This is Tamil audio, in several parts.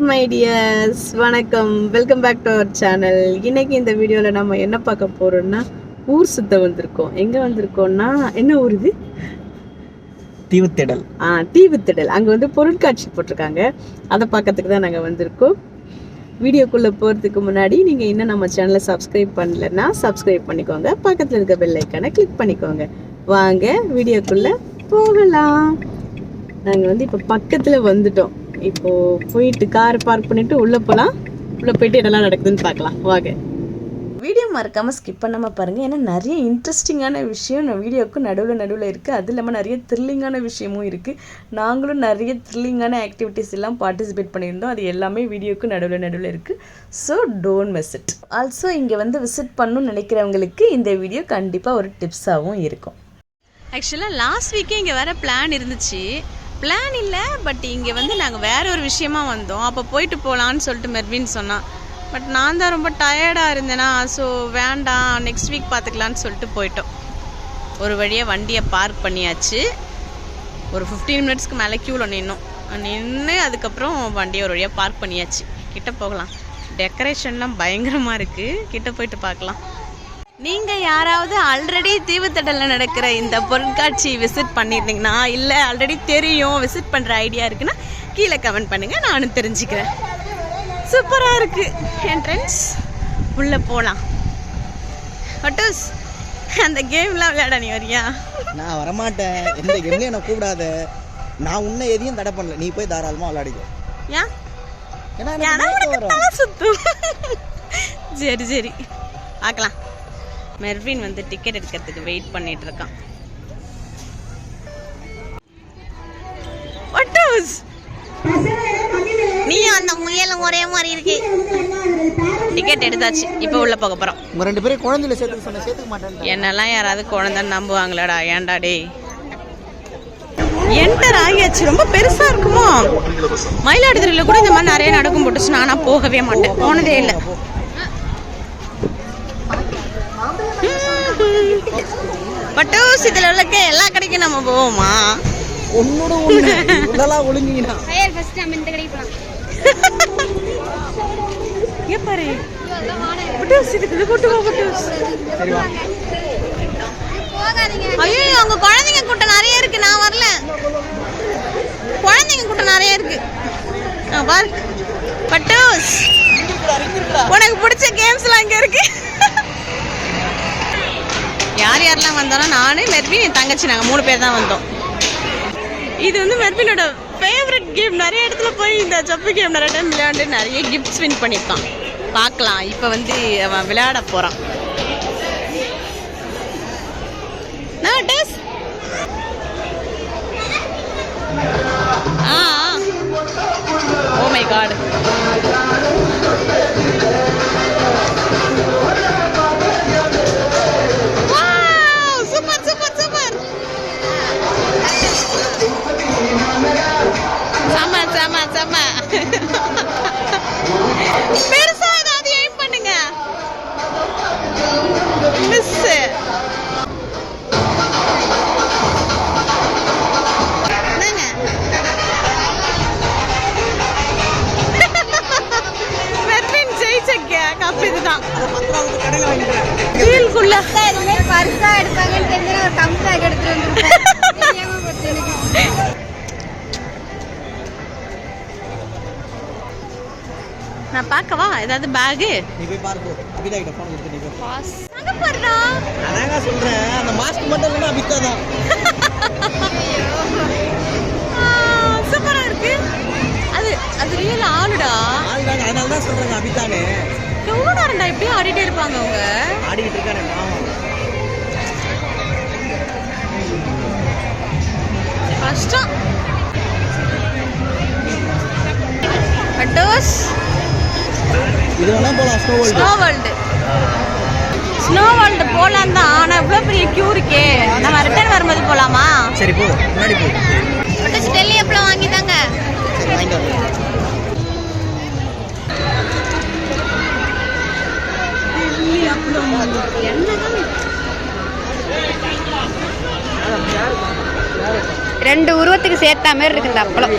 மை டியர்ஸ், வணக்கம். Welcome back to our channel. இன்னைக்கு இந்த வீடியோவில் நம்ம என்ன பார்க்க போகிறோம்னா, ஊர் சுத்த வந்திருக்கோம். எங்கே வந்திருக்கோம்னா, என்ன ஊர் இது? தீவுத்திடல். தீவுத்திடல். அங்கே வந்து பொருட்காட்சி போட்டிருக்காங்க, அதை பார்க்கறதுக்கு தான் நாங்கள் வந்திருக்கோம். வீடியோக்குள்ளே போகிறதுக்கு முன்னாடி நீங்கள் இன்னும் நம்ம சேனலை சப்ஸ்கிரைப் பண்ணலைன்னா சப்ஸ்கிரைப் பண்ணிக்கோங்க. பக்கத்தில் இருக்க பெல் ஐக்கானை கிளிக் பண்ணிக்கோங்க. வாங்க வீடியோக்குள்ளே போகலாம். நாங்கள் வந்து இப்போ பக்கத்தில் வந்துட்டோம். இப்போது போயிட்டு காரை பார்க் பண்ணிவிட்டு உள்ளே போகலாம். உள்ளே போயிட்டு என்னெல்லாம் நடக்குதுன்னு பார்க்கலாம். வாங்க. வீடியோ மறக்காமல் ஸ்கிப் பண்ணாமல் பாருங்கள். ஏன்னா நிறைய இன்ட்ரெஸ்டிங்கான விஷயம் நான் வீடியோவுக்கு நடுவில் இருக்குது. அது இல்லாமல் நிறைய த்ரில்லிங்கான விஷயமும் இருக்குது. நாங்களும் நிறைய த்ரில்லிங்கான ஆக்டிவிட்டீஸ் எல்லாம் பார்ட்டிசிபேட் பண்ணியிருந்தோம். அது எல்லாமே வீடியோவுக்கு நடுவில் இருக்குது. So don't miss it. Also இங்கே வந்து விசிட் பண்ணணும்னு நினைக்கிறவங்களுக்கு இந்த வீடியோ கண்டிப்பாக ஒரு டிப்ஸாகவும் இருக்கும். ஆக்சுவலாக லாஸ்ட் வீக்கே இங்கே வேறு பிளான் இருந்துச்சு. பிளான் இல்லை, பட் இங்கே வந்து நாங்கள் வேறு ஒரு விஷயமா வந்தோம். அப்போ போயிட்டு போகலான்னு சொல்லிட்டு மெர்வின் சொன்னான். பட் நான் தான் ரொம்ப டயர்டாக இருந்தேனா, ஸோ வேண்டாம், நெக்ஸ்ட் வீக் பார்த்துக்கலான்னு சொல்லிட்டு போயிட்டோம். ஒரு வழியாக வண்டியை பார்க் பண்ணியாச்சு. ஒரு 15 மினிட்ஸ்க்கு மேலே க்யூவில் நின்று அதுக்கப்புறம் வண்டியை ஒரு வழியாக பார்க் பண்ணியாச்சு. கிட்ட போகலாம். டெக்கரேஷன்லாம் பயங்கரமாக இருக்குது. கிட்ட போயிட்டு பார்க்கலாம். நீங்கள் யாராவது ஆல்ரெடி தீவுத்திடலில் நடக்கிற இந்த பொருட்காட்சி விசிட் பண்ணியிருந்தீங்கன்னா, இல்லை ஆல்ரெடி தெரியும் விசிட் பண்ணுற ஐடியா இருக்குன்னா கீழே கமெண்ட் பண்ணுங்கள், நானும் தெரிஞ்சுக்கிறேன். சூப்பராக இருக்குது என்ட்ரன்ஸ். உள்ளே போகலாம். ஒட்டூஸ், அந்த கேம்லாம் விளையாட நீ வரியா? நான் வரமாட்டேன். எந்த கேம்லையும் என்னை கூப்பிடாத. நான் உன்னை எதையும் தடை பண்ணல. நீ போய் தாராளமாக விளையாடிக்கோ. ஏன்? ஏன்னா சுத்தும். சரி சரி, பார்க்கலாம். மெர்வின் வந்து டிக்கெட் எடுக்கிறதுக்கு வெயிட் பண்ணிட்டு இருக்கான். நீ அந்த முயலும் ஒரே மாதிரி இருக்கு. டிக்கெட் எடுத்தாச்சு. இப்போ உள்ள போக போறோம். உங்க ரெண்டு பேரும் குழந்தையில சேர்த்துக்க மாட்டேன். என்னெல்லாம் யாராவது குழந்தைன்னு நம்புவாங்களாடா? ஏன்டா டே. என்டர் ஆகியாச்சு. ரொம்ப பெருசா இருக்குமோ? மயிலாடுதுறையில கூட இந்த மாதிரி நிறைய நடக்கும் போட்டுச்சு. நானா போகவே மாட்டேன், போனதே இல்லை. பட்டூஸ், இதுல உள்ள எல்லா கடைக்கும் நம்ம போவோமா? ஒன்னோட ஒண்ணு இதெல்லாம் ஒழுங்கினா ஃபர்ஸ்ட் நம்ம இந்த கடைக்கு போலாம். இங்க பாரு பட்டூஸ், இதுக்கு கூட்டி போ பட்டூஸ். சரி வா. போகாதீங்க. ஐயோ, அங்க குழந்தைங்க கூட்டம் நிறைய இருக்கு. நான் வரல. குழந்தைங்க கூட்டம் நிறைய இருக்கு. பாரு பட்டூஸ், உனக்கு பிடிச்ச கேம்ஸ்லாம் இங்க இருக்கு. யார் யாரெல்லாம் வந்தோம்னா, நானு மெர்வின் என் தங்கச்சி, நாங்கள் 3 பேர் தான் வந்தோம். இது வந்து மெர்வினோட ஃபேவரட் கேம். நிறைய இடத்துல போய் இந்த ஜப்பு கேம் நிறைய டைம் விளையாண்டு நிறைய கிஃப்ட்ஸ் வின் பண்ணியிருக்கான். பார்க்கலாம். இப்போ வந்து அவன் விளையாட போகிறான். Oh my god. பெருசா ஏதாவது எய்ம் பண்ணுங்க. மிஸ். மெர்வின் ஜெயிச்சங்க. கப் இதுதான். வீல்குள்ள எதுவுமே பர்ஸா எடுப்பாங்கன்னு தெரிஞ்சா ஒரு கம்ப்ளாக் எடுத்துட்டு வந்துருப்பேன். நான் பார்க்கவா ஏதாவது பேக்? நீ போய் பாரு. அபிதா கிட்ட போன் கொடுத்து நீ போய் பாஸ். அங்க பாருடா. அதாங்க சொல்றேன், அந்த மாஸ்க் மட்டும் இல்லனா அபிதா தான். சூப்பரா இருக்கு. அது ரியல் ஆளுடா. ஆளுடா, அதனால தான் சொல்றேன் அபிதானே. எவ்வளவு நேரம்டா இப்படி ஆடிட்டே இருப்பாங்க அவங்க? ஆடிட்டு இருக்கானே. கஷ்டம். பட்டோஸ், இது வேணா போலாம். ஸ்னோ வேர்ல்டு போலாம் தான். ஆனால் இவ்வளோ பெரிய கியூ இருக்கே. நம்ம ரிட்டர்ன் வரும்போது போகலாமா? சரி போ, முன்னாடி போ. பட்டோஸ், டெல்லி எப்பலாம் வாங்கிட்டாங்க? ரெண்டு உருவத்துக்கு சேர்த்தா மாதிரி இருக்கு இந்த அப்பளம்.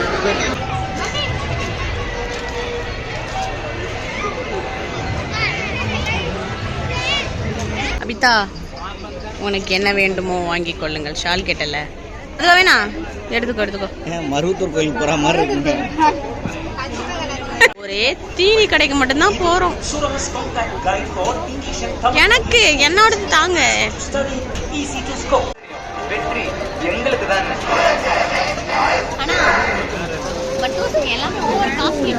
தாத்தா உனக்கு என்ன வேண்டுமோ வாங்கி கொள்ளுங்கள். ஷால் கேட்டல அதுவா வேணா எடுத்துக்கோ. மருவத்தூர் கோயிலுக்கு போற மாதிரி இருக்குங்க. ஒரே தீனி கடைக்கு மட்டும்தான் போறோம். எனக்கு என்னோட தாங்க. ஆனா எல்லாமே ஓவர் காஸ்ட்லி.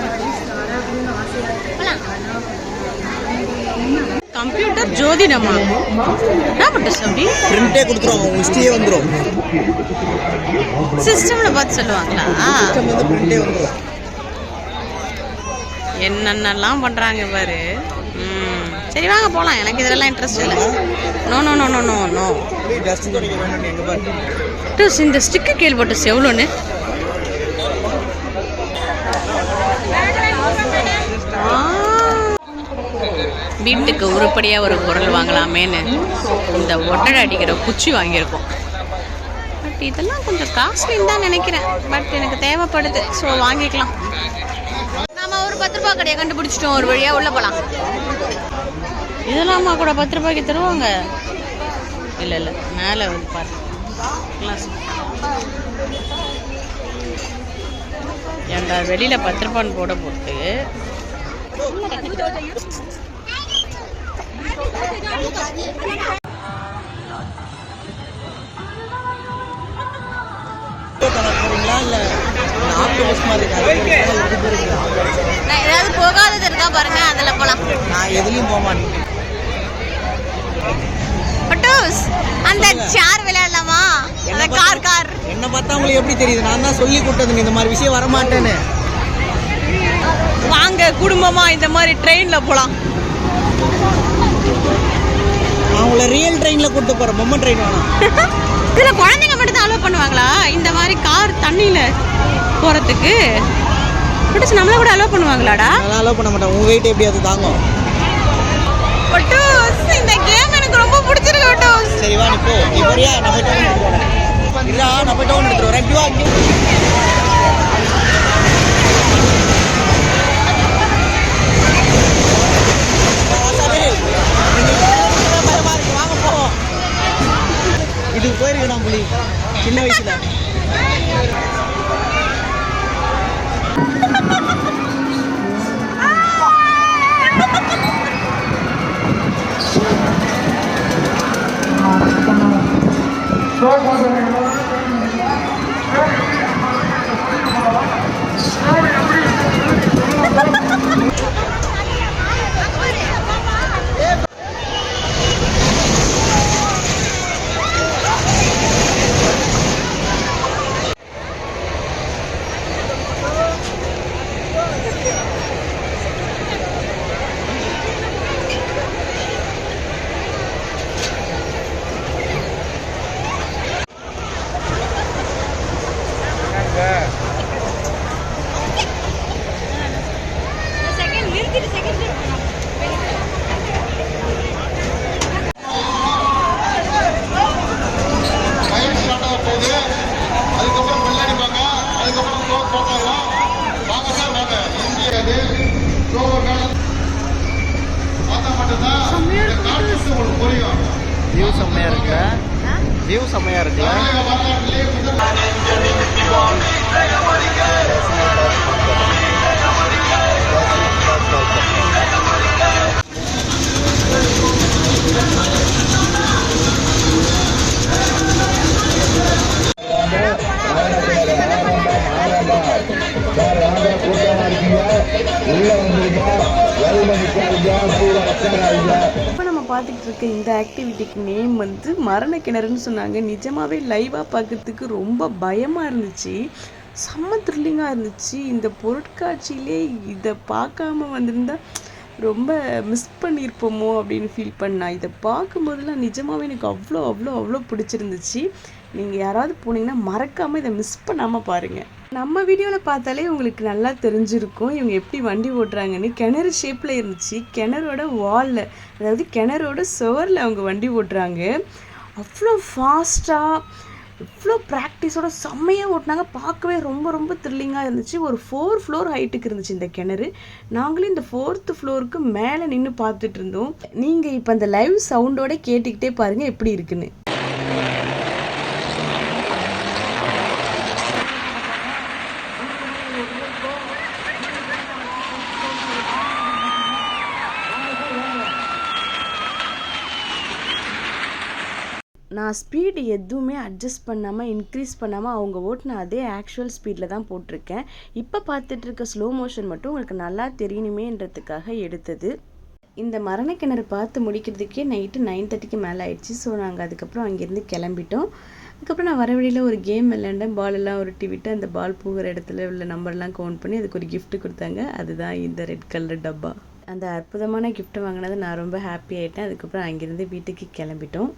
கம்ப்யூட்டர் ஜோதிடமா என்ன பண்றது? அப்படி பிரிண்டே கொடுத்துருவாங்க, உங்க ஹிஸ்டரியே வந்துரும். சிஸ்டம்ல பார்த்து சொல்லுவாங்களா? சிஸ்டம் வந்து பிரிண்டே வந்துரும். என்னென்னலாம் பண்றாங்க பாரு. சரி வாங்க போலாம். எனக்கு இதெல்லாம் இன்ட்ரெஸ்ட் இல்லை. No no no no no no. Dust துடைக்க வேணும் எங்க பாரு. இந்த ஸ்டிக்கர் கேள்விப்பட்டு எவ்வளோன்னு. வீட்டுக்கு உருப்படியா ஒரு பொருள் வாங்கலாமேன்னு இந்த ஒட்டடை அடிக்கிற குச்சி வாங்கியிருக்கோம். பட் இதெல்லாம் கொஞ்சம் காஸ்ட்லின்னு தான் நினைக்கிறேன். பட் எனக்கு தேவைப்படுது, ஸோ வாங்கிக்கலாம். நாம ஒரு 10 ரூபா கடையை கண்டுபிடிச்சிட்டோம். ஒரு வழியா உள்ள போலாம். இதெல்லாமா கூட 10 ரூபாய்க்கு தருவாங்க? இல்லை இல்லை, மேலே வந்து பாரு. ஏன்டா வெளியில 10 ரூபான்னு போட போட்டு ஏதாவது போகாதது இருக்கா பாருங்க, அதுல போலாம். நான் எதுலயும் போக மாட்டேன். அந்த சேர் விளையாடலாமா? அந்த கார் என்ன பார்த்தா உங்களுக்கு எப்படி தெரியுது? நான் தான் சொல்லி கொடுத்தது இந்த மாதிரி விஷயம் வர மாட்டேன்னு. வாங்க குடும்பமா இந்த மாதிரி ட்ரெயின்ல போலாம். அவங்கள ரியல் ட்ரெயின்ல கூட்டு போறோம், பொம்மை ட்ரெயின் வேணாம். இதுல குழந்தைங்க மட்டும் தான் அலோவ் பண்ணுவாங்களா இந்த மாதிரி கார் தண்ணியில போறதுக்கு? நம்மள கூட அலோவ் பண்ணுவாங்களாடா? அதெல்லாம் அலோவ் பண்ண மாட்டாங்க. உங்க வெயிட் எப்படி அது தாங்கும்? இந்த கேம் எனக்கு ரொம்ப பிடிச்சிருக்கு. சரி வா, நீ போ. நீ போறியா? நான் போய் டவுன் எடுத்துட்டு வரேன். இல்ல நான் போய் டவுன் எடுத்துட்டு வரேன். வா இங்க. வாங்க போவோம். இதுக்கு போயிருக்கேன் புலி சின்ன வயசுல. வியூ செம்மையா இருக்குல்ல? வியூ செம்மையா இருக்குல்ல? இப்போ நம்ம பார்த்துக்கிட்டு இருக்க இந்த ஆக்டிவிட்டிக்கு நேம் வந்து மரண கிணறுன்னு சொன்னாங்க. நிஜமாவே லைவாக பார்க்கறதுக்கு ரொம்ப பயமாக இருந்துச்சு, செம்ம த்ரில்லிங்காக இருந்துச்சு. இந்த பொருட்காட்சியிலே இதை பார்க்காம வந்திருந்தா ரொம்ப மிஸ் பண்ணியிருப்போமோ அப்படின்னு ஃபீல் பண்ணா. இதை பார்க்கும்போதெல்லாம் நிஜமாவே எனக்கு அவ்வளோ அவ்வளோ அவ்வளோ பிடிச்சிருந்துச்சு. நீங்கள் யாராவது போனீங்கன்னா மறக்காமல் இதை மிஸ் பண்ணாமல் பாருங்கள். நம்ம வீடியோவில் பார்த்தாலே உங்களுக்கு நல்லா தெரிஞ்சிருக்கும் இவங்க எப்படி வண்டி ஓட்டுறாங்கன்னு. கிணறு ஷேப்பில் இருந்துச்சு, கிணறோட வாலில், அதாவது கிணறோட சுவரில் அவங்க வண்டி ஓட்டுறாங்க. அவ்வளோ ஃபாஸ்ட்டாக இவ்வளோ ப்ராக்டிஸோட செம்மையாக ஓட்டினாங்க. பார்க்கவே ரொம்ப ரொம்ப த்ரில்லிங்காக இருந்துச்சு. ஒரு 4 ஃப்ளோர் ஹைட்டுக்கு இருந்துச்சு இந்த கிணறு. நாங்களும் இந்த 4th ஃப்ளோருக்கு மேலே நின்று பார்த்துட்டு இருந்தோம். நீங்கள் இப்போ அந்த லைவ் சவுண்டோட கேட்டுக்கிட்டே பாருங்கள் எப்படி இருக்குன்னு. நான் ஸ்பீடு எதுவுமே அட்ஜஸ்ட் பண்ணாமல் இன்க்ரீஸ் பண்ணாமல் அவங்க ஓட்டின அதே ஆக்சுவல் ஸ்பீடில் தான் போட்டிருக்கேன். இப்போ பார்த்துட்டு இருக்க ஸ்லோ மோஷன் மட்டும் உங்களுக்கு நல்லா தெரியணுமேன்றதுக்காக எடுத்தது. இந்த மரண கிணறு பார்த்து முடிக்கிறதுக்கே நைட்டு 9:30க்கு மேலே ஆயிடுச்சு. ஸோ நாங்கள் அதுக்கப்புறம் அங்கேருந்து கிளம்பிட்டோம். அதுக்கப்புறம் நான் வர வழியில் ஒரு கேம் விளையாண்டேன். பாலெல்லாம் உருட்டி விட்டு அந்த பால் போகிற இடத்துல உள்ள நம்பர்லாம் கவுண்ட் பண்ணி அதுக்கு ஒரு gift கொடுத்தாங்க. அதுதான் இந்த ரெட் கலர் டப்பா. அந்த அற்புதமான gift வாங்கினது நான் ரொம்ப ஹாப்பி ஆகிட்டேன். அதுக்கப்புறம் அங்கேருந்து வீட்டுக்கு கிளம்பிட்டோம்.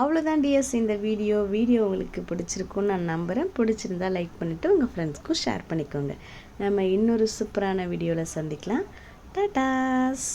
அவ்வளோதான் டியர்ஸ் இந்த வீடியோ உங்களுக்கு பிடிச்சிருக்குன்னு நான் நம்புகிறேன். பிடிச்சிருந்தா லைக் பண்ணிவிட்டு உங்கள் ஃப்ரெண்ட்ஸ்க்கும் ஷேர் பண்ணிக்கோங்க. நம்ம இன்னொரு சூப்பரான வீடியோவில் சந்திக்கலாம். டாடாஸ்.